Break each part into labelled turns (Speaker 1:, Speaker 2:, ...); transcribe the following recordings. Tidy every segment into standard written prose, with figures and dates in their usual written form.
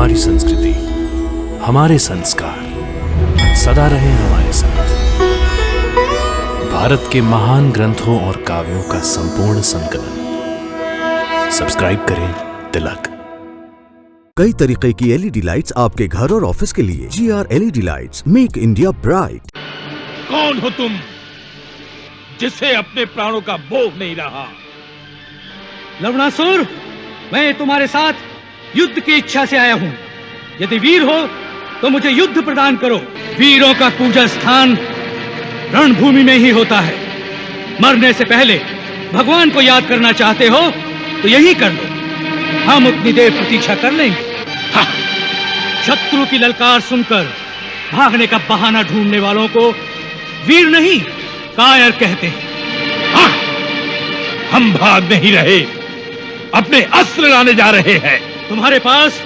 Speaker 1: हमारी संस्कृति, हमारे संस्कार सदा रहे हमारे साथ। भारत के महान ग्रंथों और काव्यों का संपूर्ण संकलन। सब्सक्राइब करें तिलक।
Speaker 2: कई तरीके की एलईडी लाइट्स आपके घर और ऑफिस के लिए। GR LED lights, make India bright.
Speaker 3: कौन हो तुम जिसे अपने प्राणों का बोझ नहीं रहा?
Speaker 4: लवणासुर, मैं तुम्हारे साथ युद्ध की इच्छा से आया हूं। यदि वीर हो तो मुझे युद्ध प्रदान करो। वीरों का पूजा स्थान रणभूमि में ही होता है। मरने से पहले भगवान को याद करना चाहते हो तो यही कर लो। हम उतनी देर प्रतीक्षा कर लेंगे। हाँ। शत्रु की ललकार सुनकर भागने का बहाना ढूंढने वालों को वीर नहीं, कायर कहते हैं।
Speaker 3: हाँ। हम भाग नहीं रहे, अपने अस्त्र लाने जा रहे हैं।
Speaker 4: तुम्हारे पास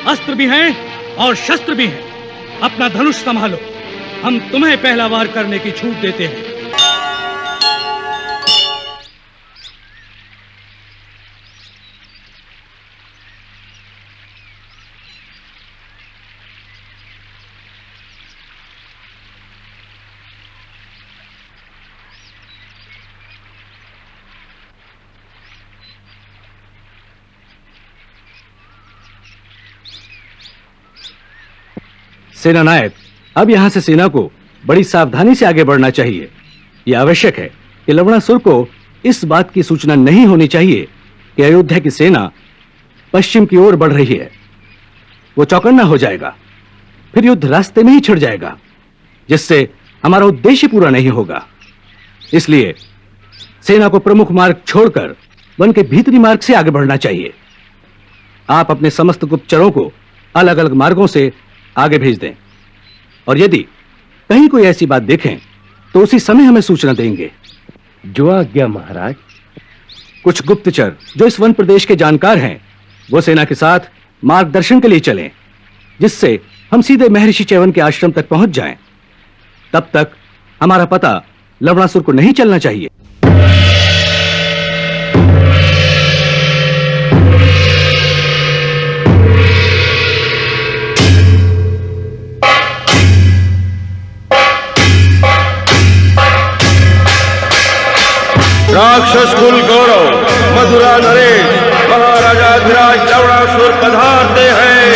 Speaker 4: अस्त्र भी हैं और शस्त्र भी हैं। अपना धनुष संभालो, हम तुम्हें पहला वार करने की छूट देते हैं।
Speaker 5: सेना नायक, अब यहां से सेना को बड़ी सावधानी से आगे बढ़ना चाहिए। यह आवश्यक है कि लवणासुर को इस बात की सूचना नहीं होनी चाहिए कि अयोध्या की सेना पश्चिम की ओर बढ़ रही है। वो चौकन्ना हो जाएगा, फिर युद्ध रास्ते में ही छिड़ जाएगा, जिससे हमारा उद्देश्य पूरा नहीं होगा। इसलिए सेना को प्रमुख मार्ग छोड़कर वन के भीतरी मार्ग से आगे बढ़ना चाहिए। आप अपने समस्त गुप्तचरों को अलग अलग मार्गों से आगे भेज दें, और यदि कहीं कोई ऐसी बात देखें तो उसी समय हमें सूचना देंगे।
Speaker 6: जो आज्ञा महाराज।
Speaker 5: कुछ गुप्तचर जो इस वन प्रदेश के जानकार हैं, वो सेना के साथ मार्गदर्शन के लिए चलें, जिससे हम सीधे महर्षि च्यवन के आश्रम तक पहुंच जाएं। तब तक हमारा पता लवणासुर को नहीं चलना चाहिए।
Speaker 7: राक्षस कुल गौरव मधुरा नरेश महाराजा धिराज लवणासुर पधारते हैं।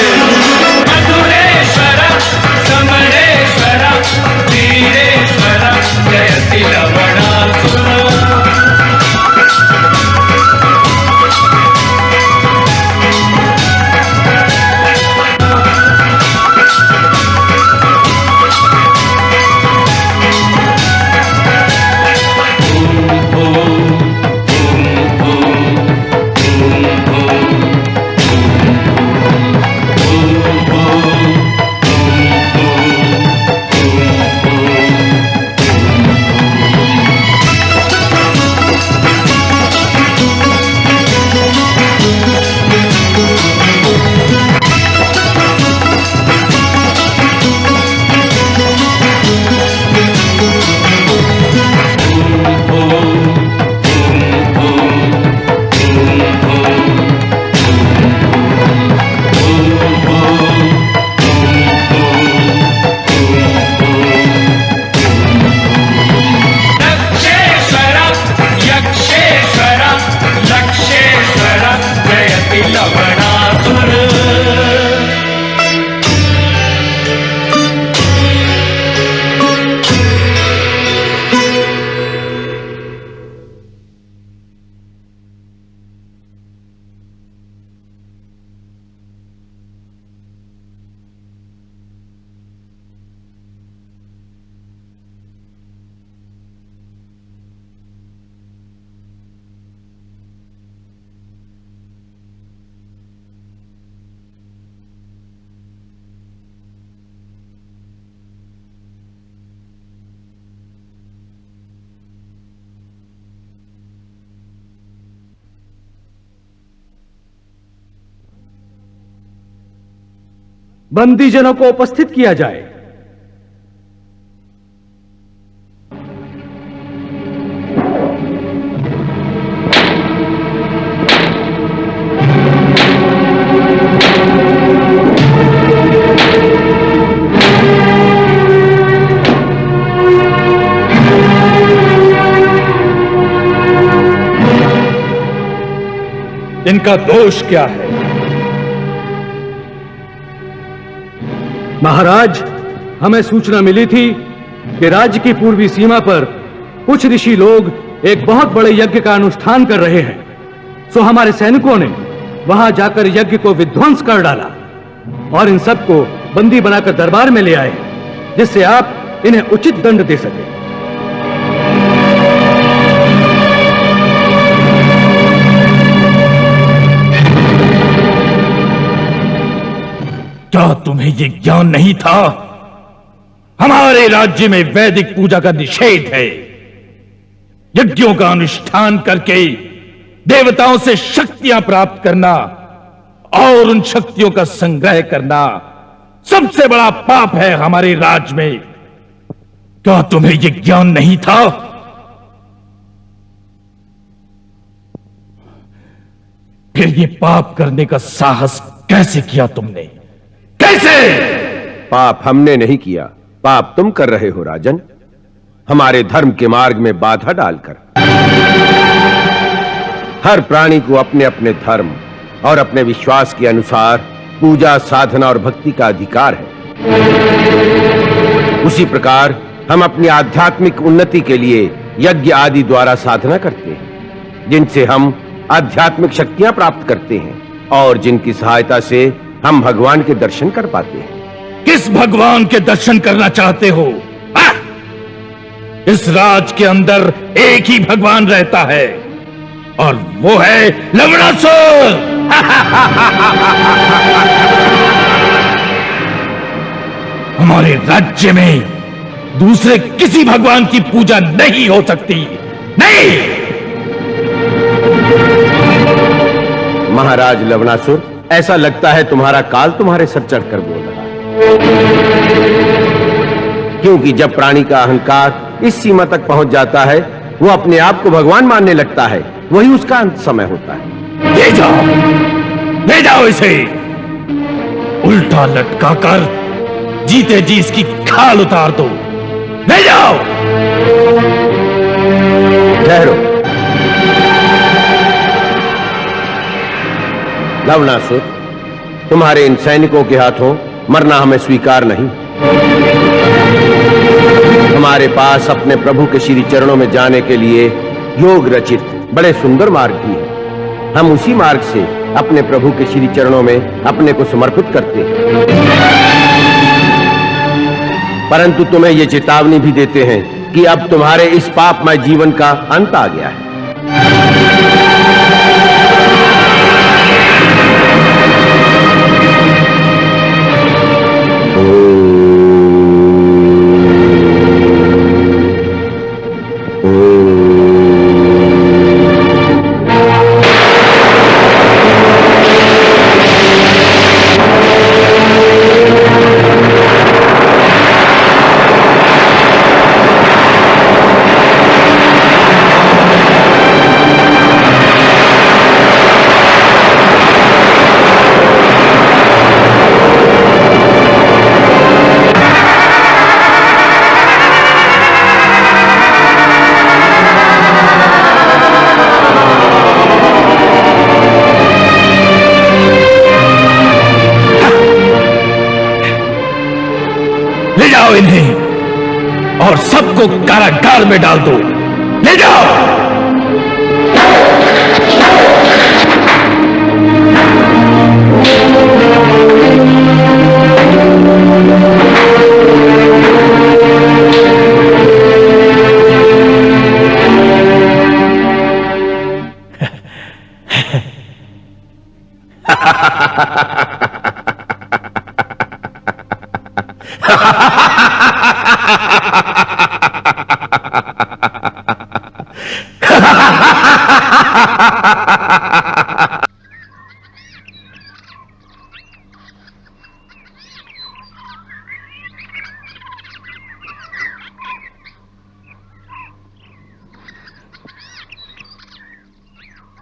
Speaker 8: मधुरेश्वर समरेश्वर वीरेश्वर जयति लवणासुर।
Speaker 5: बंदीजनों को उपस्थित किया जाए।
Speaker 3: का दोष क्या है?
Speaker 5: महाराज, हमें सूचना मिली थी कि राज्य की पूर्वी सीमा पर कुछ ऋषि लोग एक बहुत बड़े यज्ञ का अनुष्ठान कर रहे हैं। सो हमारे सैनिकों ने वहां जाकर यज्ञ को विध्वंस कर डाला और इन सबको बंदी बनाकर दरबार में ले आए, जिससे आप इन्हें उचित दंड दे सके।
Speaker 3: क्या तुम्हें ये ज्ञान नहीं था? हमारे राज्य में वैदिक पूजा का निषेध है। यज्ञों का अनुष्ठान करके देवताओं से शक्तियां प्राप्त करना और उन शक्तियों का संग्रह करना सबसे बड़ा पाप है हमारे राज्य में। क्या तुम्हें यह ज्ञान नहीं था? फिर ये पाप करने का साहस कैसे किया तुमने? कैसे?
Speaker 7: पाप हमने नहीं किया, पाप तुम कर रहे हो राजन, हमारे धर्म के मार्ग में बाधा डालकर। हर प्राणी को अपने अपने धर्म और अपने विश्वास के अनुसार पूजा, साधना और भक्ति का अधिकार है। उसी प्रकार हम अपनी आध्यात्मिक उन्नति के लिए यज्ञ आदि द्वारा साधना करते हैं, जिनसे हम आध्यात्मिक शक्तियां प्राप्त करते हैं और जिनकी सहायता से हम भगवान के दर्शन कर पाते हैं।
Speaker 3: किस भगवान के दर्शन करना चाहते हो? इस राज के अंदर एक ही भगवान रहता है और वो है लवणासुर। हमारे राज्य में दूसरे किसी भगवान की पूजा नहीं हो सकती। नहीं।
Speaker 7: महाराज लवणासुर, ऐसा लगता है तुम्हारा काल तुम्हारे सर चढ़कर बोल रहा है, क्योंकि जब प्राणी का अहंकार इस सीमा तक पहुंच जाता है, वो अपने आप को भगवान मानने लगता है, वही उसका अंत समय होता है।
Speaker 3: ले जाओ इसे, उल्टा लटका कर जीते जी इसकी खाल उतार दो। ले जाओ।
Speaker 7: ठहरो लवणासुर, तुम्हारे इन सैनिकों के हाथों मरना हमें स्वीकार नहीं। हमारे पास अपने प्रभु के श्री चरणों में जाने के लिए योग रचित बड़े सुंदर मार्ग भी है। हम उसी मार्ग से अपने प्रभु के श्री चरणों में अपने को समर्पित करते हैं। परंतु तुम्हें यह चेतावनी भी देते हैं कि अब तुम्हारे इस पापमय जीवन का अंत आ गया है।
Speaker 3: इन्हें और सबको कारागार में डाल दो। ले जाओ।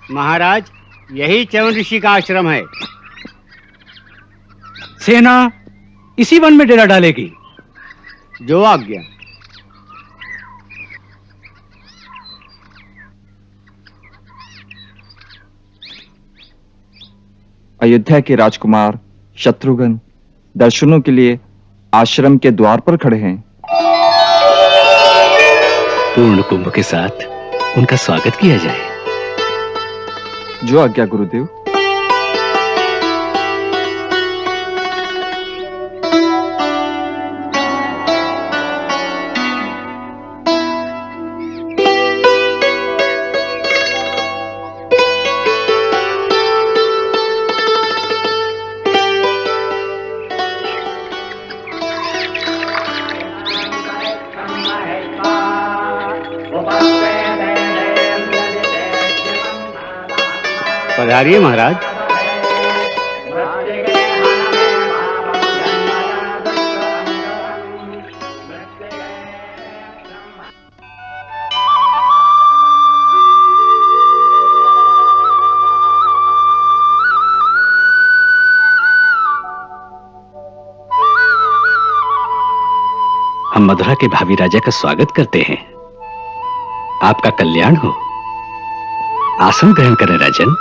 Speaker 9: महाराज, यही च्यवन ऋषि का आश्रम है।
Speaker 5: सेना इसी वन में डेरा डालेगी?
Speaker 9: जो आज्ञा।
Speaker 10: अयोध्या के राजकुमार शत्रुघ्न दर्शनों के लिए आश्रम के द्वार पर खड़े हैं।
Speaker 5: पूर्ण कुंभ के साथ उनका स्वागत किया जाए।
Speaker 10: जो आज्ञा गुरुदेव।
Speaker 9: पधारिए महाराज।
Speaker 5: हम मधुरा के भावी राजा का स्वागत करते हैं। आपका कल्याण हो। आसन ग्रहण करें राजन।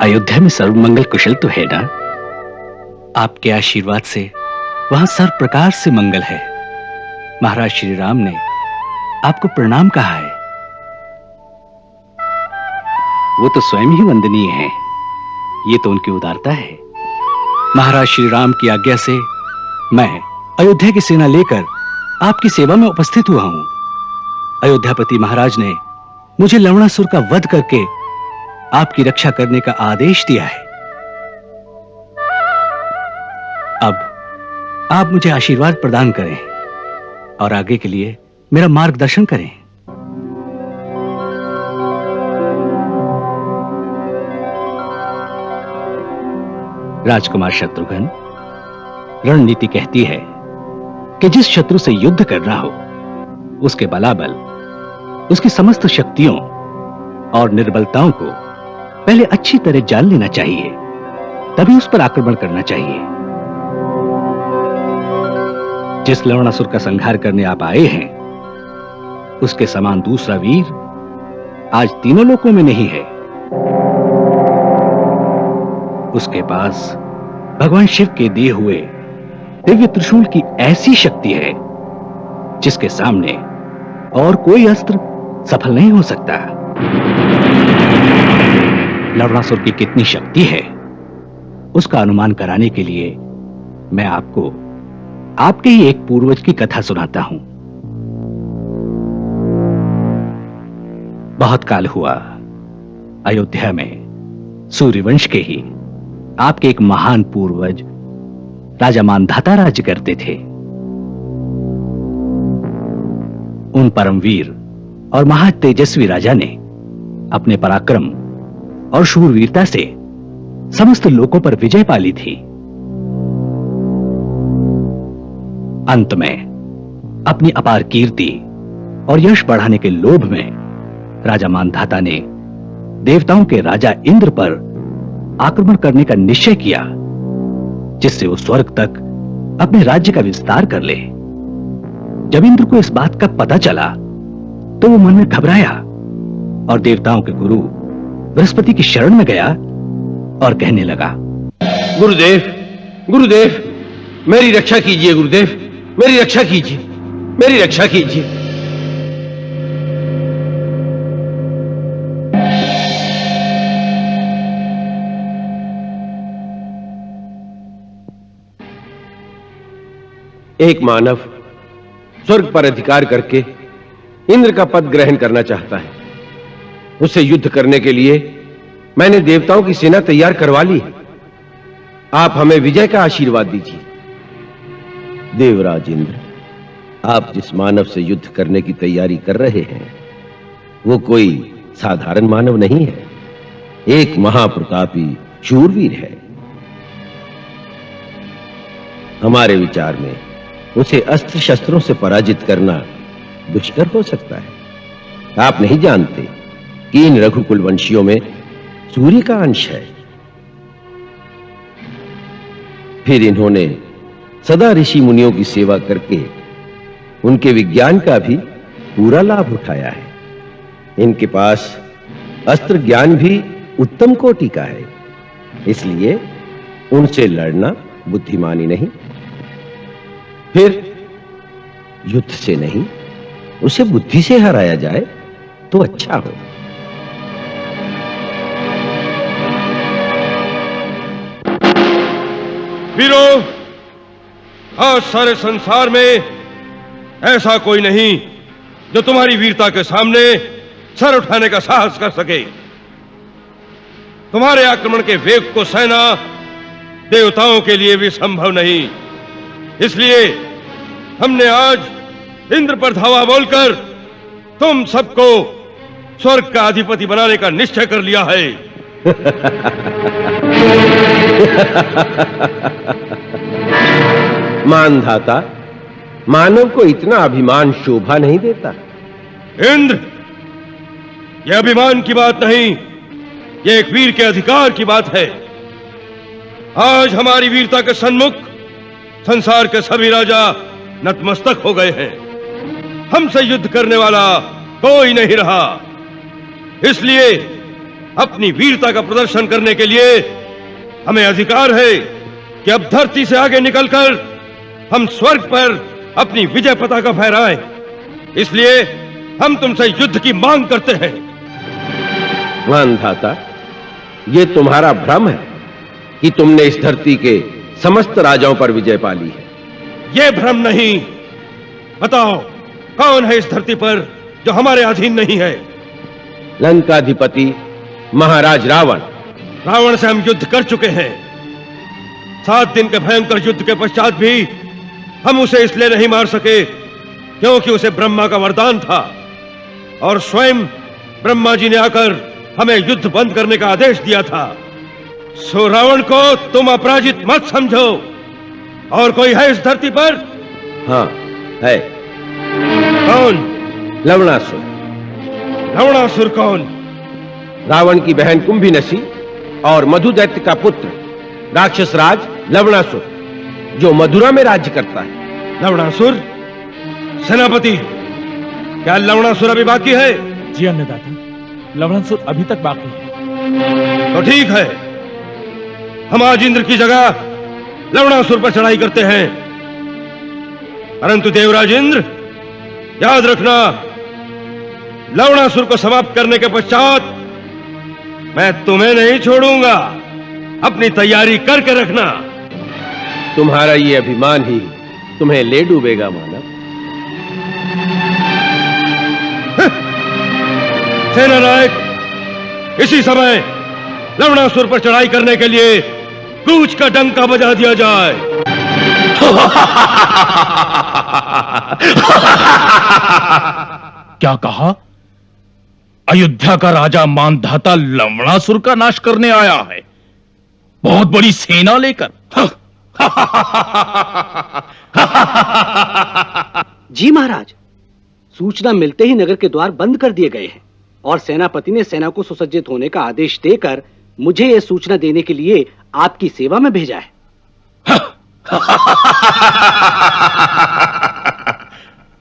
Speaker 5: अयोध्या में सर्वमंगल कुशल तो है ना? आपके आशीर्वाद से वहां सर्व प्रकार से मंगल है। महाराज श्री राम ने आपको प्रणाम कहा है। वो तो स्वयं ही वंदनीय हैं। ये तो उनकी उदारता है। महाराज श्री राम की आज्ञा से मैं अयोध्या की सेना लेकर आपकी सेवा में उपस्थित हुआ हूं। अयोध्यापति महाराज ने मुझे लवणासुर का वध करके आपकी रक्षा करने का आदेश दिया है। अब आप मुझे आशीर्वाद प्रदान करें और आगे के लिए मेरा मार्गदर्शन करें। राजकुमार शत्रुघ्न, रणनीति कहती है कि जिस शत्रु से युद्ध करना हो उसके बलाबल, उसकी समस्त शक्तियों और निर्बलताओं को पहले अच्छी तरह जान लेना चाहिए, तभी उस पर आक्रमण करना चाहिए। जिस लवणासुर का संहार करने आप आए हैं, उसके समान दूसरा वीर आज तीनों लोकों में नहीं है। उसके पास भगवान शिव के दिए हुए दिव्य त्रिशूल की ऐसी शक्ति है जिसके सामने और कोई अस्त्र सफल नहीं हो सकता। लवणासुर की कितनी शक्ति है उसका अनुमान कराने के लिए मैं आपको आपके ही एक पूर्वज की कथा सुनाता हूं। बहुत काल हुआ, अयोध्या में सूर्यवंश के ही आपके एक महान पूर्वज राजा मानधाता राज्य करते थे। उन परमवीर और महातेजस्वी राजा ने अपने पराक्रम और शूरवीरता से समस्त लोकों पर विजय पाली थी। अंत में अपनी अपार कीर्ति और यश बढ़ाने के लोभ में राजा मानधाता ने देवताओं के राजा इंद्र पर आक्रमण करने का निश्चय किया, जिससे वो स्वर्ग तक अपने राज्य का विस्तार कर ले। जब इंद्र को इस बात का पता चला तो वो मन में घबराया और देवताओं के गुरु बृहस्पति की शरण में गया और कहने लगा,
Speaker 7: गुरुदेव, गुरुदेव, मेरी रक्षा कीजिए। गुरुदेव, मेरी रक्षा कीजिए, मेरी रक्षा कीजिए। एक मानव स्वर्ग पर अधिकार करके इंद्र का पद ग्रहण करना चाहता है। उससे युद्ध करने के लिए मैंने देवताओं की सेना तैयार करवा ली है। आप हमें विजय का आशीर्वाद दीजिए। देवराज इंद्र, आप जिस मानव से युद्ध करने की तैयारी कर रहे हैं वो कोई साधारण मानव नहीं है, एक महाप्रतापी शूरवीर है। हमारे विचार में उसे अस्त्र शस्त्रों से पराजित करना दुष्कर हो सकता है। आप नहीं जानते कि इन रघुकुल वंशियों में सूर्य का अंश है। फिर इन्होंने सदा ऋषि मुनियों की सेवा करके उनके विज्ञान का भी पूरा लाभ उठाया है। इनके पास अस्त्र ज्ञान भी उत्तम कोटि का है, इसलिए उनसे लड़ना बुद्धिमानी नहीं। फिर युद्ध से नहीं, उसे बुद्धि से हराया जाए तो अच्छा हो।
Speaker 11: वीरों, आज सारे संसार में ऐसा कोई नहीं जो तुम्हारी वीरता के सामने सर उठाने का साहस कर सके। तुम्हारे आक्रमण के वेग को सहना देवताओं के लिए भी संभव नहीं। इसलिए हमने आज इंद्र पर धावा बोलकर तुम सबको स्वर्ग का अधिपति बनाने का निश्चय कर लिया है।
Speaker 7: मानधाता, मानव को इतना अभिमान शोभा नहीं देता।
Speaker 11: इंद्र, यह अभिमान की बात नहीं, यह एक वीर के अधिकार की बात है। आज हमारी वीरता के सन्मुख संसार के सभी राजा नतमस्तक हो गए हैं। हमसे युद्ध करने वाला कोई नहीं रहा। इसलिए अपनी वीरता का प्रदर्शन करने के लिए हमें अधिकार है कि अब धरती से आगे निकलकर हम स्वर्ग पर अपनी विजय पताका फहराएं। इसलिए हम तुमसे युद्ध की मांग करते हैं।
Speaker 7: मानधाता, ये तुम्हारा भ्रम है कि तुमने इस धरती के समस्त राजाओं पर विजय पा ली है।
Speaker 11: यह भ्रम नहीं। बताओ, कौन है इस धरती पर जो हमारे अधीन नहीं है?
Speaker 7: लंकाधिपति महाराज रावण।
Speaker 11: रावण से हम युद्ध कर चुके हैं। 7 दिन के भयंकर युद्ध के पश्चात भी हम उसे इसलिए नहीं मार सके क्योंकि उसे ब्रह्मा का वरदान था और स्वयं ब्रह्मा जी ने आकर हमें युद्ध बंद करने का आदेश दिया था। सो रावण को तुम अपराजित मत समझो। और कोई है इस धरती पर?
Speaker 7: हाँ है।
Speaker 11: कौन?
Speaker 7: लवणासुर।
Speaker 11: लवणासुर कौन?
Speaker 7: रावण की बहन कुंभीनसी और मधु दैत्य का पुत्र राक्षस राज लवणासुर, जो मधुरा में राज्य करता है।
Speaker 11: लवणासुर? सेनापति, क्या लवणासुर अभी बाकी है?
Speaker 12: जी अन्नदाता, लवणासुर अभी तक बाकी है।
Speaker 11: तो ठीक है, हम आज इंद्र की जगह लवणासुर पर चढ़ाई करते हैं। परंतु देवराज इंद्र, याद रखना, लवणासुर को समाप्त करने के पश्चात मैं तुम्हें नहीं छोड़ूंगा। अपनी तैयारी करके रखना।
Speaker 7: तुम्हारा ये अभिमान ही तुम्हें ले डूबेगा मानव।
Speaker 11: सेना नायक, इसी समय लवणासुर पर चढ़ाई करने के लिए कूच का डंका बजा दिया जाए।
Speaker 3: क्या कहा? अयोध्या का राजा मानधाता लवणासुर का नाश करने आया है, बहुत बड़ी सेना लेकर।
Speaker 5: जी महाराज, सूचना मिलते ही नगर के द्वार बंद कर दिए गए हैं और सेनापति ने सेना को सुसज्जित होने का आदेश देकर मुझे यह सूचना देने के लिए आपकी सेवा में भेजा है।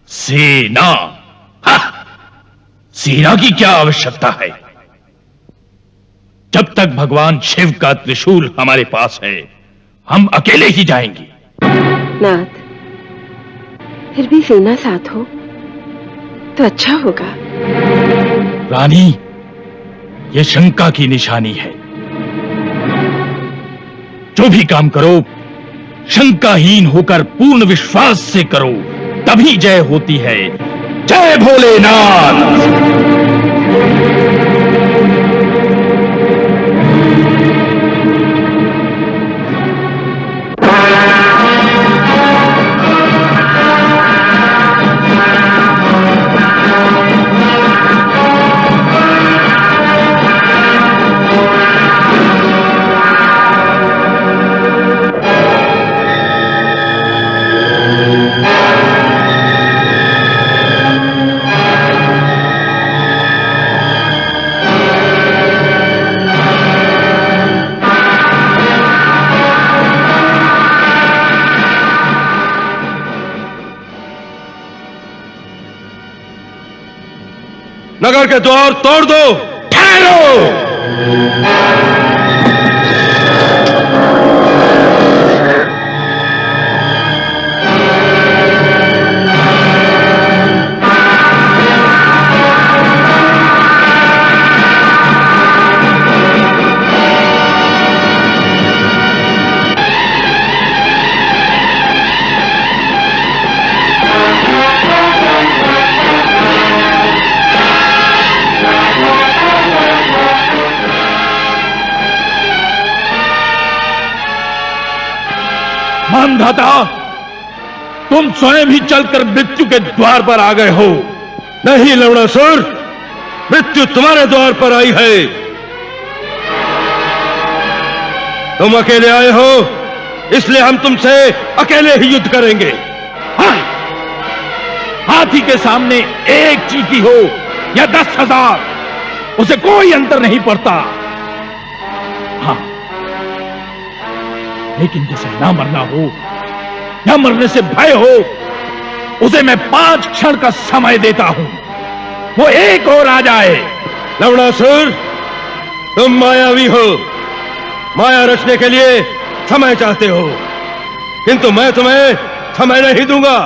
Speaker 3: सेना? सेना की क्या आवश्यकता है? जब तक भगवान शिव का त्रिशूल हमारे पास है, हम अकेले ही जाएंगे।
Speaker 13: नाथ, फिर भी सेना साथ हो तो अच्छा होगा।
Speaker 3: रानी, यह शंका की निशानी है। जो भी काम करो, शंकाहीन होकर पूर्ण विश्वास से करो, तभी जय होती है। जय भोलेनाथ।
Speaker 11: नगर के द्वार तोड़ दो।
Speaker 3: ठहरो! मानधाता, तुम स्वयं ही चलकर मृत्यु के द्वार पर आ गए हो।
Speaker 11: नहीं लवणासुर, मृत्यु तुम्हारे द्वार पर आई है। तुम अकेले आए हो, इसलिए हम तुमसे अकेले ही युद्ध करेंगे।
Speaker 3: हाँ, हाथी के सामने एक चींटी हो या 10,000, उसे कोई अंतर नहीं पड़ता। हाँ, लेकिन जिसे ना मरना हो या मरने से भय हो, उसे मैं 5 क्षण का समय देता हूं। वो एक और आ जाए।
Speaker 11: लवणासुर, तुम मायावी हो, माया रचने के लिए समय चाहते हो, किंतु मैं तुम्हें समय नहीं दूंगा।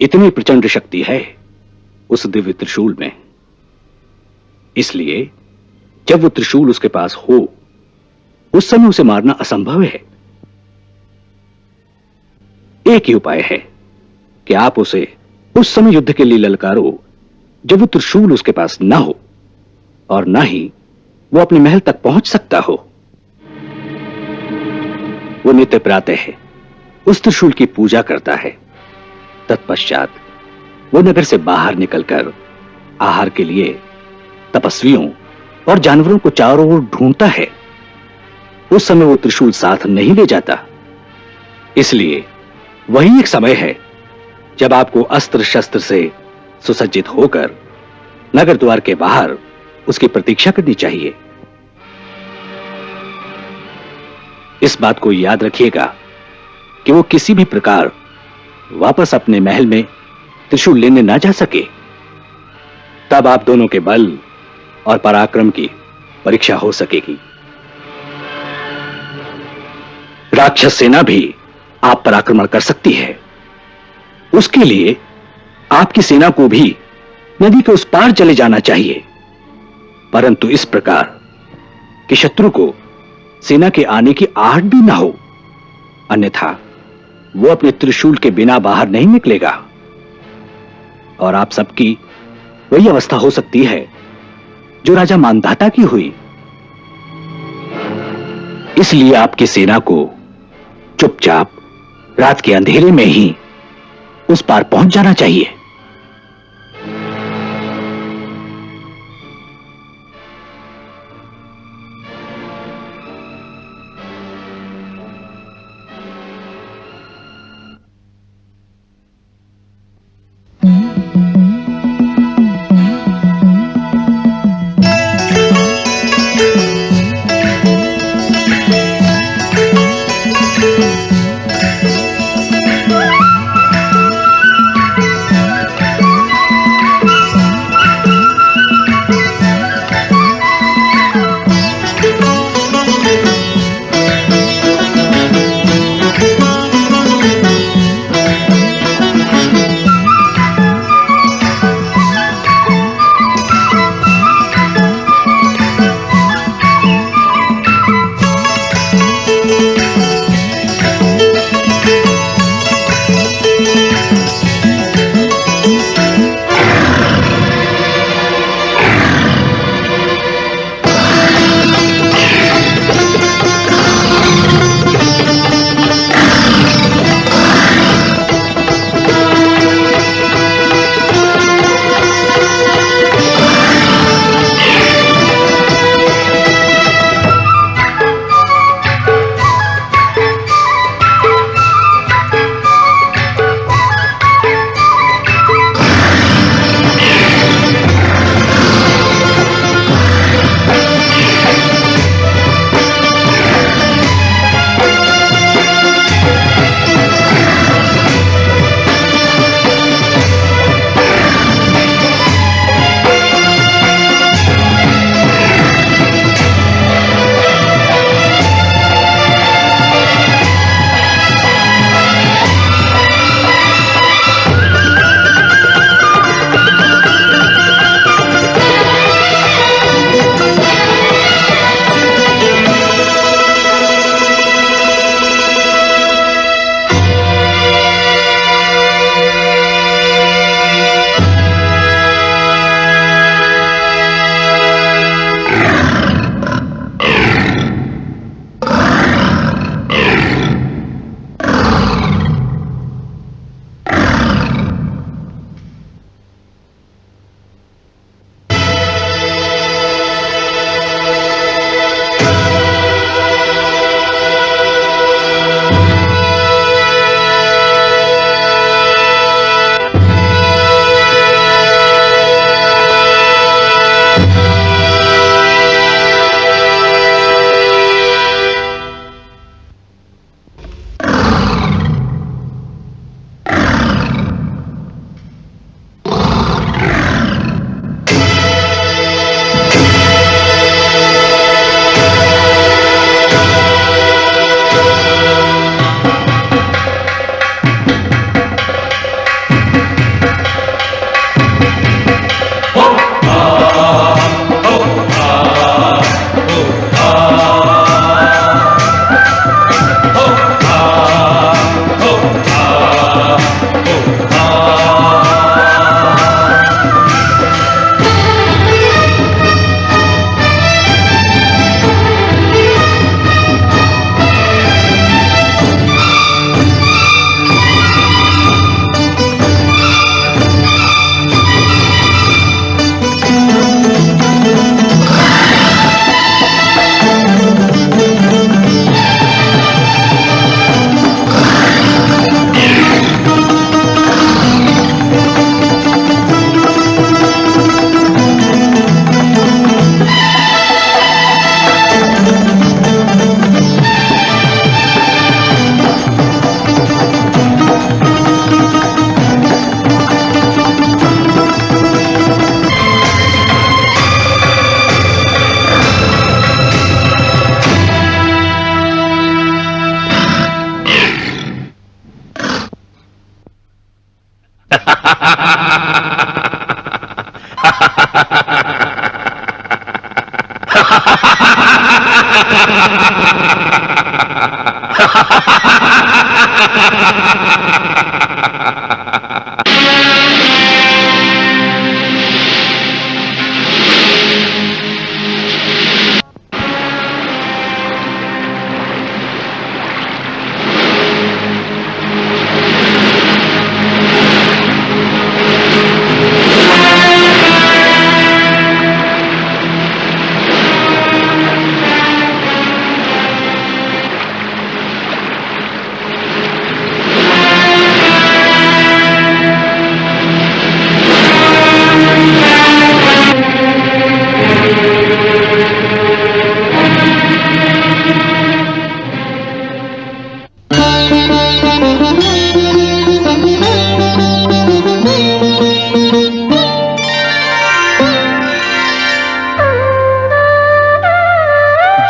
Speaker 5: इतनी प्रचंड शक्ति है उस दिव्य त्रिशूल में, इसलिए जब वो त्रिशूल उसके पास हो उस समय उसे मारना असंभव है। एक ही उपाय है कि आप उसे उस समय युद्ध के लिए ललकारो जब वो त्रिशूल उसके पास ना हो, और ना ही वो अपने महल तक पहुंच सकता हो। वो नित्य प्रातः उस त्रिशूल की पूजा करता है। तत्पश्चात वो नगर से बाहर निकलकर आहार के लिए तपस्वियों और जानवरों को चारों ओर ढूंढता है। उस समय वो त्रिशूल साथ नहीं ले जाता, इसलिए वही एक समय है जब आपको अस्त्र शस्त्र से सुसज्जित होकर नगर द्वार के बाहर उसकी प्रतीक्षा करनी चाहिए। इस बात को याद रखिएगा कि वो किसी भी प्रकार वापस अपने महल में त्रिशूल लेने ना जा सके। तब आप दोनों के बल और पराक्रम की परीक्षा हो सकेगी। राक्षस सेना भी आप पर आक्रमण कर सकती है। उसके लिए आपकी सेना को भी नदी के उस पार चले जाना चाहिए, परंतु इस प्रकार कि शत्रु को सेना के आने की आहट भी ना हो, अन्यथा वो अपने त्रिशूल के बिना बाहर नहीं निकलेगा और आप सबकी वही अवस्था हो सकती है जो राजा मानधाता की हुई। इसलिए आपकी सेना को चुपचाप रात के अंधेरे में ही उस पार पहुंच जाना चाहिए।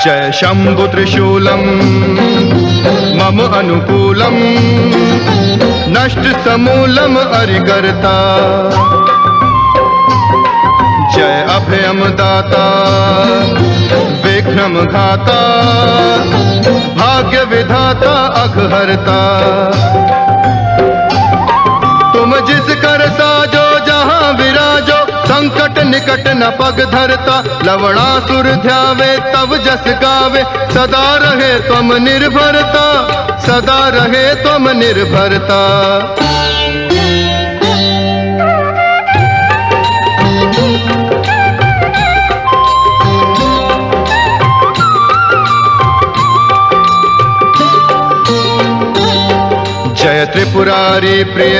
Speaker 14: जय शंभु त्रिशूलम मम अनुकूलम नष्ट समूलम अरिकर्ता जय अभयम दाता विघ्नम घाता भाग्य विधाता अघहरता तुम जिस कर साजो जहां विराजो संकट निकट न पग धरता लवणासुर ध्यावे तब जस गावे सदा रहे तुम निर्भरता सदा रहे तुम निर्भरता जय त्रिपुरारी प्रिय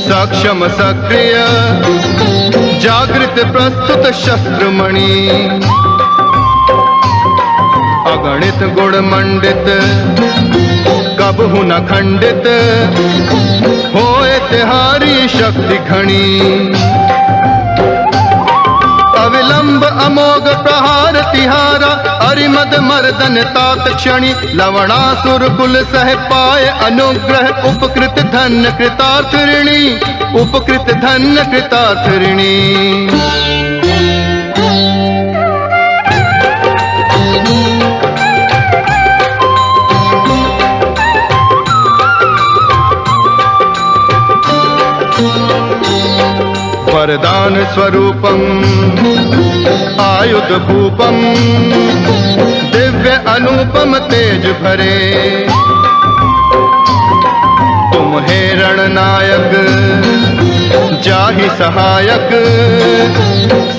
Speaker 14: सक्षम सक्रिय जागृत प्रस्तुत शस्त्रमणि अगणित गुण मंडित कबहु न खंडित होए तिहारी शक्ति घनी अविलंब अमोघ प्रहार तिहारा अरिमद मर्दन तात क्षणि लवणासुर कुल सह पाए अनुग्रह उपकृत धन्य कृतार्थ ऋणी उपकृत धन्य कृतार्थ ऋणी वरदान स्वरूपम आयुध भूपम दिव्य अनुपम तेज भरे तुम हे रणनायक जाहि सहायक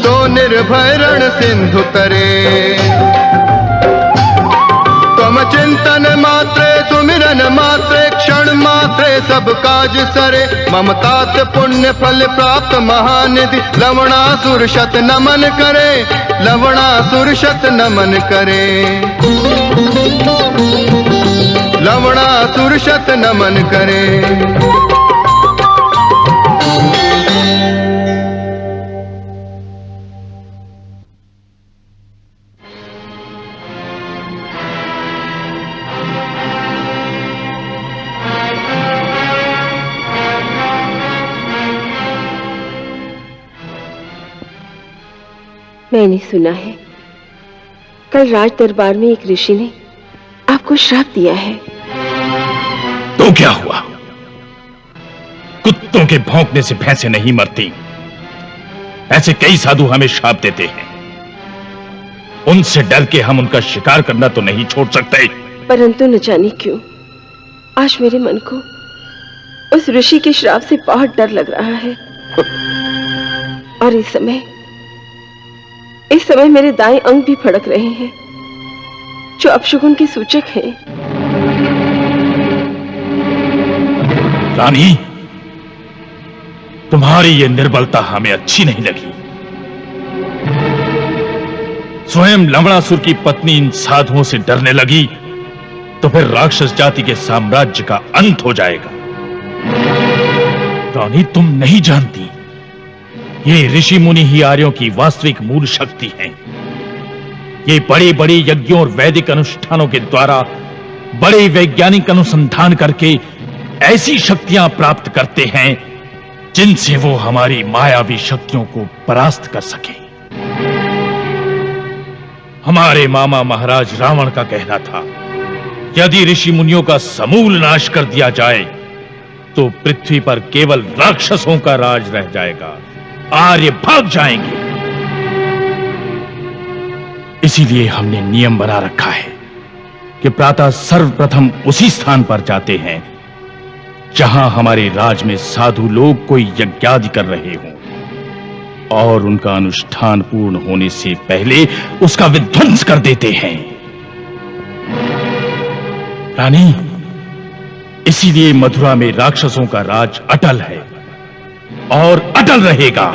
Speaker 14: सो निर्भय रण सिंधु तरे तुम चिंतन मात्रे सुमिरन मात्रे क्षण मात्रे सब काज सरे ममतात पुण्य फल प्राप्त महानिधि लवणासुर शत नमन करे लवणासुर शत नमन करे लवणासुर शत नमन करे
Speaker 13: मैंने सुना है कल राज दरबार में एक ऋषि ने आपको श्राप दिया है।
Speaker 3: तो क्या हुआ? कुत्तों के भौंकने से भैंसें नहीं मरती। ऐसे कई साधु हमें श्राप देते हैं। उनसे डर के हम उनका शिकार करना तो नहीं छोड़ सकते।
Speaker 13: परंतु न जाने क्यों आज मेरे मन को उस ऋषि के श्राप से बहुत डर लग रहा है। और इस समय मेरे दाएं अंग भी फड़क रहे हैं जो अपशकुन के सूचक हैं।
Speaker 3: रानी, तुम्हारी ये निर्बलता हमें अच्छी नहीं लगी। स्वयं लवणासुर की पत्नी इन साधुओं से डरने लगी तो फिर राक्षस जाति के साम्राज्य का अंत हो जाएगा। रानी, तुम नहीं जानती, ये ऋषि मुनि ही आर्यों की वास्तविक मूल शक्ति हैं। ये बड़े बड़े यज्ञों और वैदिक अनुष्ठानों के द्वारा बड़े वैज्ञानिक अनुसंधान करके ऐसी शक्तियां प्राप्त करते हैं जिनसे वो हमारी मायावी शक्तियों को परास्त कर सके। हमारे मामा महाराज रावण का कहना था, यदि ऋषि मुनियों का समूल नाश कर दिया जाए तो पृथ्वी पर केवल राक्षसों का राज रह जाएगा, आर्य भाग जाएंगे। इसीलिए हमने नियम बना रखा है कि प्रातः सर्वप्रथम उसी स्थान पर जाते हैं जहां हमारे राज में साधु लोग कोई यज्ञादि कर रहे हों, और उनका अनुष्ठान पूर्ण होने से पहले उसका विध्वंस कर देते हैं। रानी, इसीलिए मथुरा में राक्षसों का राज अटल है और अटल रहेगा।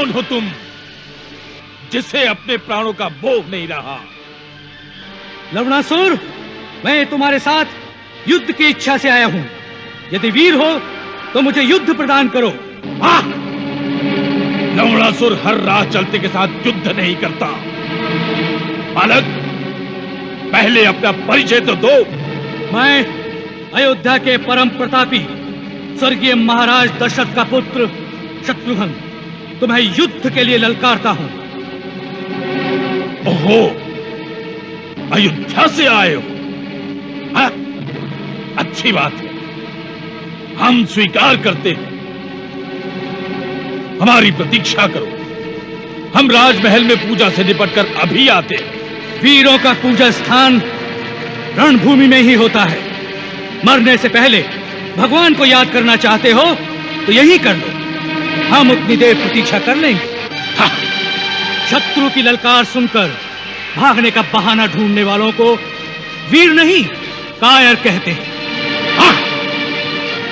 Speaker 3: कौन हो तुम जिसे अपने प्राणों का मोह नहीं रहा?
Speaker 4: लवणासुर, मैं तुम्हारे साथ युद्ध की इच्छा से आया हूं। यदि वीर हो तो मुझे युद्ध प्रदान करो।
Speaker 3: लवणासुर हर राह चलते के साथ युद्ध नहीं करता। बालक, पहले अपना परिचय तो दो।
Speaker 4: मैं अयोध्या के परम प्रतापी स्वर्गीय महाराज दशरथ का पुत्र शत्रुघ्न तुम्हें युद्ध के लिए ललकारता हूं।
Speaker 3: ओहो, अयोध्या से आए हो? हाँ? अच्छी बात है, हम स्वीकार करते हैं। हमारी प्रतीक्षा करो, हम राजमहल में पूजा से निपटकर अभी आते हैं।
Speaker 4: वीरों का पूजा स्थान रणभूमि में ही होता है। मरने से पहले भगवान को याद करना चाहते हो तो यही कर लो, हम उतनी देर प्रतीक्षा कर लेंगे। हाँ। शत्रु की ललकार सुनकर भागने का बहाना ढूंढने वालों को वीर नहीं, कायर कहते हैं।
Speaker 3: हाँ।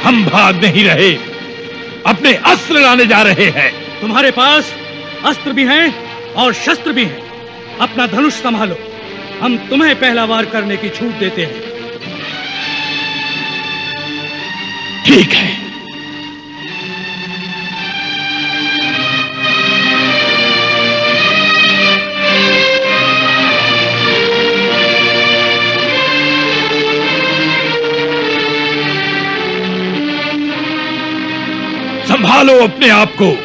Speaker 3: हम भाग नहीं रहे, अपने अस्त्र लाने जा रहे हैं।
Speaker 4: तुम्हारे पास अस्त्र भी हैं और शस्त्र भी हैं। अपना धनुष संभालो, हम तुम्हें पहला वार करने की छूट देते हैं।
Speaker 3: ठीक है। संभालो अपने आप को।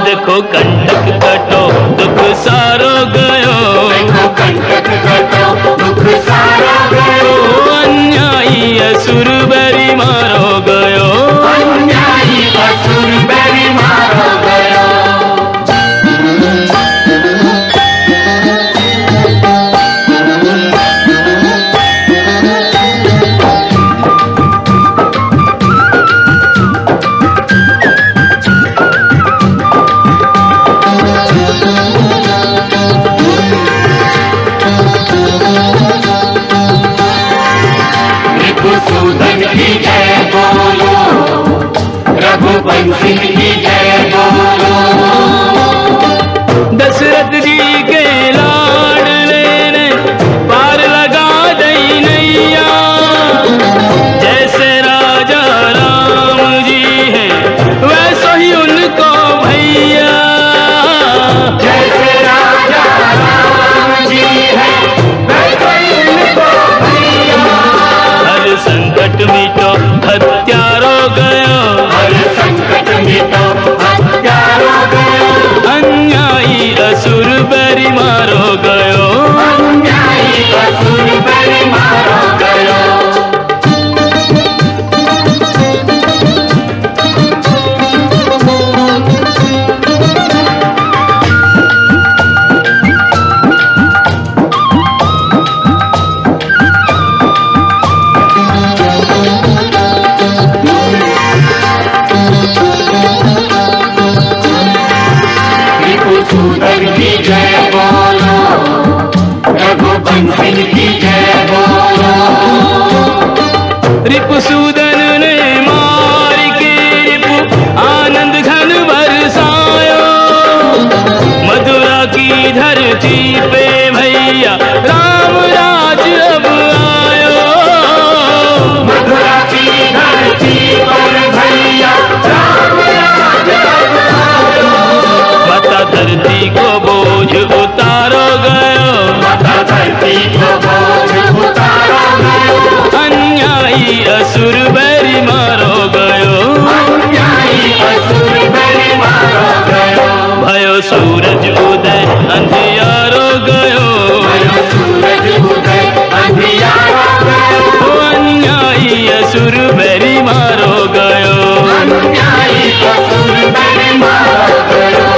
Speaker 8: देखो कंटक कटो दुख सारो गयो, देखो कंटक कटो दुख सारो गयो, अन्यायी असुर बैरी मारो गयो, अन्यायी असुर बैरी मारो गयो। रघुवंशी की जय बोलो, दशरथ जी के लाडले ने पार लगा दई नैया, जैसे राजा राम जी है वैसे ही उनको भैया, जैसे राजा राम जी है वैसे ही उनको भैया, हर संकट मिटो हत्यारो गयो, हत्यारो गयो, अन्यायी असुर बैरी मारो गयो, अन्यायी असुर बैरी मारो गयो। रघुसूदन की जय बोलो, रघुवंशी की जय बोलो, रिपुसूदन ने मार के रिपु आनंद घन बरसायो, मथुरा की धरती पे भैया राम राज अब आयो, मथुरा की धरती पर भैया राम राज अब आयो, माता धरती को बोझ उतारो गयो, माता धरती को बोझ उतारो गयो, अन्यायी असुर बैरी मारो गयो, अन्यायी असुर बैरी मारो गयो, भयो सूरज उदय अंधियारो गयो, भयो सूरज उदय अंधियारो गयो, अन्यायी असुर बैरी मारो गयो, अन्यायी असुर बैरी मारो गयो।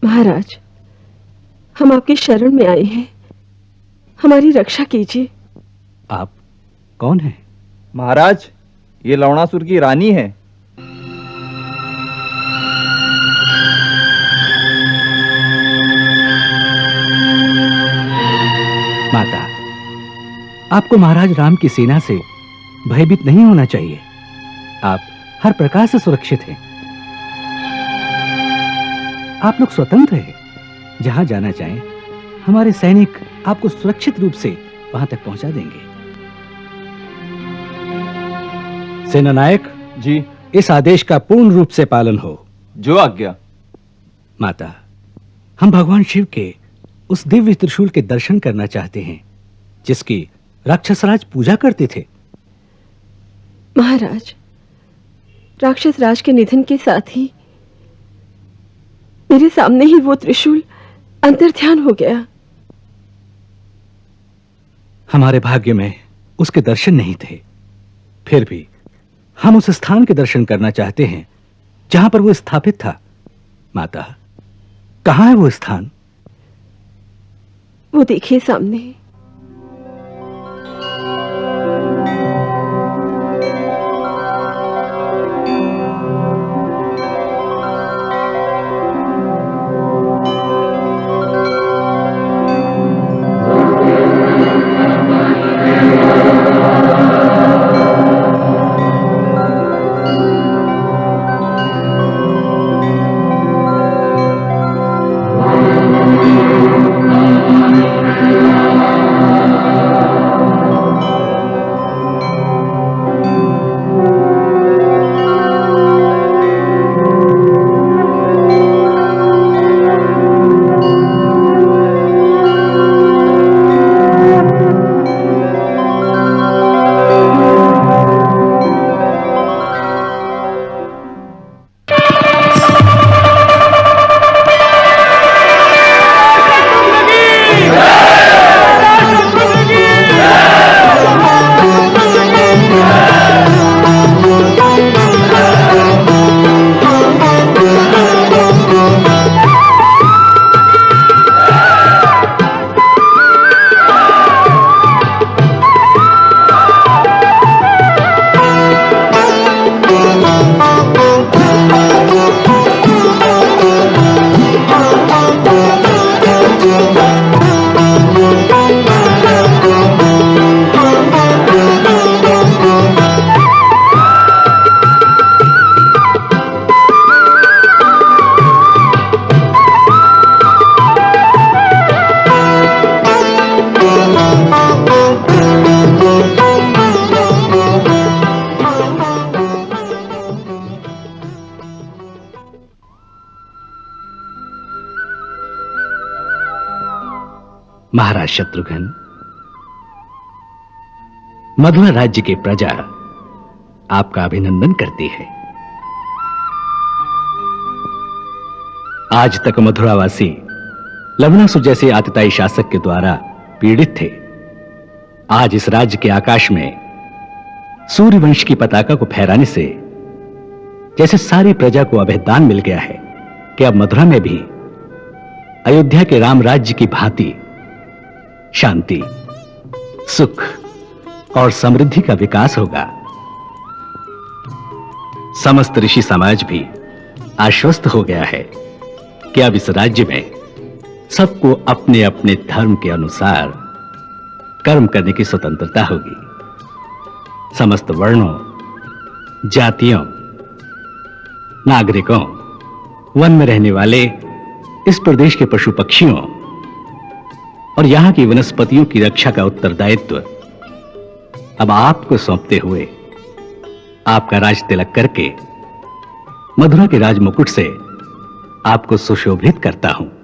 Speaker 13: महाराज, हम आपकी शरण में आए हैं, हमारी रक्षा कीजिए।
Speaker 5: आप कौन हैं?
Speaker 10: महाराज, ये लवणासुर की रानी है।
Speaker 5: माता, आपको महाराज राम की सेना से भयभीत नहीं होना चाहिए। आप हर प्रकार से सुरक्षित हैं। आप लोग स्वतंत्र हैं। जहां जाना चाहें, हमारे सैनिक आपको सुरक्षित रूप से वहां तक पहुंचा देंगे। सेनानायक
Speaker 10: जी,
Speaker 5: इस आदेश का पूर्ण रूप से पालन हो।
Speaker 10: जो आज्ञा।
Speaker 5: माता, हम भगवान शिव के उस दिव्य त्रिशूल के दर्शन करना चाहते हैं जिसकी राक्षसराज पूजा करते थे।
Speaker 13: महाराज, राक्षस राज के निधन के साथ ही मेरे सामने ही वो त्रिशूल अंतर्ध्यान हो गया।
Speaker 5: हमारे भाग्य में उसके दर्शन नहीं थे। फिर भी हम उस स्थान के दर्शन करना चाहते हैं जहां पर वो स्थापित था। माता, कहां है वो स्थान?
Speaker 13: वो देखिए सामने।
Speaker 5: महाराज शत्रुघ्न, मधुरा राज्य की प्रजा आपका अभिनंदन करती है। आज तक मथुरावासी लवणासुर जैसे आतताई शासक के द्वारा पीड़ित थे। आज इस राज्य के आकाश में सूर्यवंश की पताका को फहराने से जैसे सारी प्रजा को अभेदान मिल गया है कि अब मथुरा में भी अयोध्या के राम राज्य की भांति शांति, सुख और समृद्धि का विकास होगा। समस्त ऋषि समाज भी आश्वस्त हो गया है कि अब इस राज्य में सबको अपने अपने धर्म के अनुसार कर्म करने की स्वतंत्रता होगी। समस्त वर्णों, जातियों, नागरिकों, वन में रहने वाले इस प्रदेश के पशु पक्षियों और यहां की वनस्पतियों की रक्षा का उत्तरदायित्व अब आपको सौंपते हुए आपका राज तिलक करके मथुरा के राजमुकुट से आपको सुशोभित करता हूं।